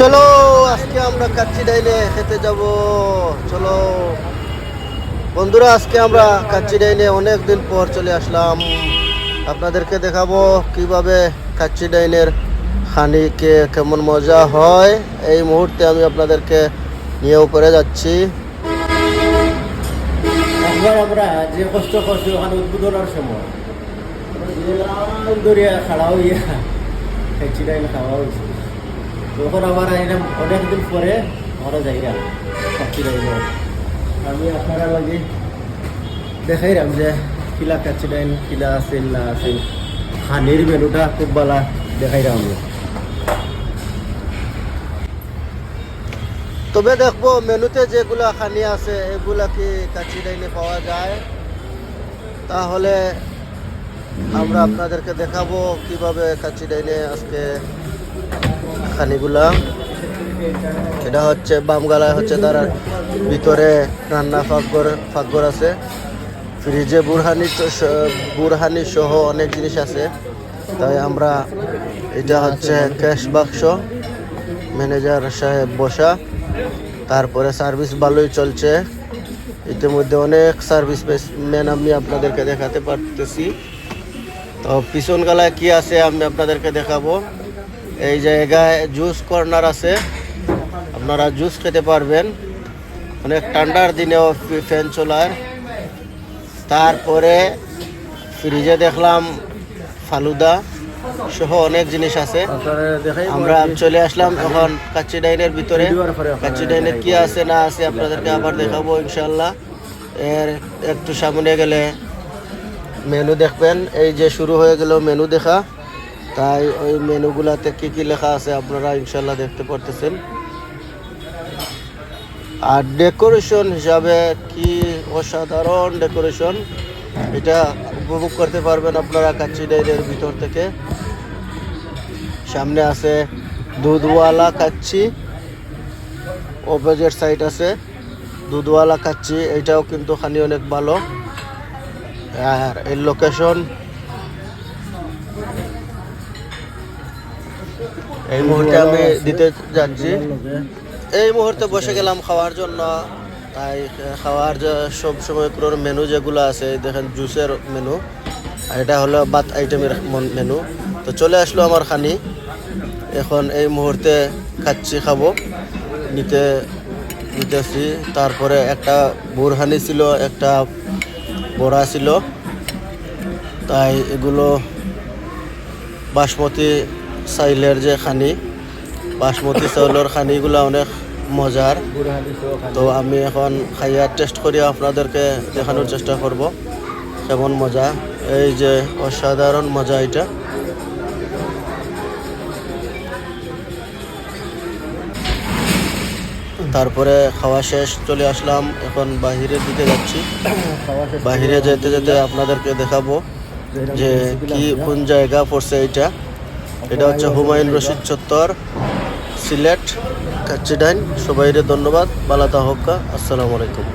চলো আজকে আমরা কাচ্চি ডাইনে খেতে যাব। চলো বন্ধুরা, আজকে আমরা কাচ্চি ডাইনে অনেক দিন পর চলে আসলাম। আপনাদেরকে দেখাবো কিভাবে কাচ্চি ডাইনের খানিকে কেমন মজা হয়। এই মুহূর্তে আমি আপনাদেরকে নিয়ে উপরে যাচ্ছি। একবার আমরা যে কষ্ট করছি ওখানে উদ্বোধনের সময় দরিয়া খাড়া হইয়া চিরাইল খাওয়া হয়েছে। তখন আমার আইলাম অনেকদিন পরে আমরা যাইলাম চিরাইল। আমি আপনারা লাগে দেখাইলাম যে কিলা কাচিরাইল কিলা আছিল না আছিল, হানির মেনুটা খুব ভালো দেখাইলাম আমি। তবে দেখবো মেনুতে যেগুলা খানি আছে এগুলা কি কাচ্চি ডাইনে পাওয়া যায়, তাহলে আমরা আপনাদেরকে দেখাবো কিভাবে কাচ্চি ডাইনে আজকে খানিগুলা। এটা হচ্ছে বামগালায় হচ্ছে তার ভিতরে রান্না ফাঁকঘর আছে, ফ্রিজে বুরহানি সহ অনেক জিনিস আছে। তাই আমরা এটা হচ্ছে ক্যাশ বাক্স, ম্যানেজার সাহেব বসা, তারপরে সার্ভিস ভালোই চলছে। ইতিমধ্যে অনেক সার্ভিস ম্যান আমি আপনাদেরকে দেখাতে পারতেছি। তো পিছন গালায় কি আছে আমি আপনাদেরকে দেখাবো। এই জায়গায় জুস কর্নার আছে, আপনারা জুস খেতে পারবেন অনেক ঠান্ডার দিনেও ফ্যান চলার। তারপরে ফ্রিজে দেখলাম ফালুদা সহ অনেক জিনিস আছে। আমরা চলে আসলাম এখন কাচ্চি ডাইনের ভিতরে। কাচ্চি ডাইনে কি আছে না আছে আপনাদেরকে আবার দেখাবো ইনশাল্লাহ। এর একটু সামনে গেলে মেনু দেখবেন। এই যে শুরু হয়ে গেল মেনু দেখা, তাই ওই মেনুগুলাতে কি কি লেখা আছে আপনারা ইনশাল্লাহ দেখতে পারতেছেন। আর ডেকোরেশন হিসাবে কি অসাধারণ ডেকোরেশন, এটা উপভোগ করতে পারবেন আপনারা কাচ্চি ডাইনের ভিতর থেকে। সামনে আছে দুধওয়ালা কাচ্চি, অপোজিট সাইড আছে দুধওয়ালা কাচ্চি, এটাও কিন্তু খানি অনেক ভালো। আর এর লোকেশন এই মুহূর্তে আমি দিতে যাচ্ছি। এই মুহূর্তে বসে গেলাম খাওয়ার জন্য। তাই খাওয়ার সব সময় পুরো মেনু যেগুলো আছে দেখেন, জুসের মেনু, আর এটা হলো ভাত আইটেমের মেনু। তো চলে আসলো আমার খানি, এখন এই মুহূর্তে কাচ্চি খাবো নিতেছি। তারপরে একটা বুরহানি ছিল, একটা বড়া ছিল। তাই এগুলো বাসমতি চাইলের যে খানি, বাসমতি চাউলের খানিগুলো অনেক মজার। তো আমি এখন খাইয়া টেস্ট করিয়া আপনাদেরকে দেখানোর চেষ্টা করব কেমন মজা। এই যে অসাধারণ মজা এটা। তারপরে খাওয়া শেষ, চলে আসলাম এখন বাহিরের দিকে যাচ্ছি। বাহিরে যেতে যেতে আপনাদেরকে দেখাবো যে কি কোন জায়গা পড়ছে এটা। এটা হচ্ছে হুমায়ুন রশিদ চত্বর, সিলেট, কাচ্চি ডাইন। সবাইরে ধন্যবাদ, বালাতা হক্কা, আসসালামু আলাইকুম।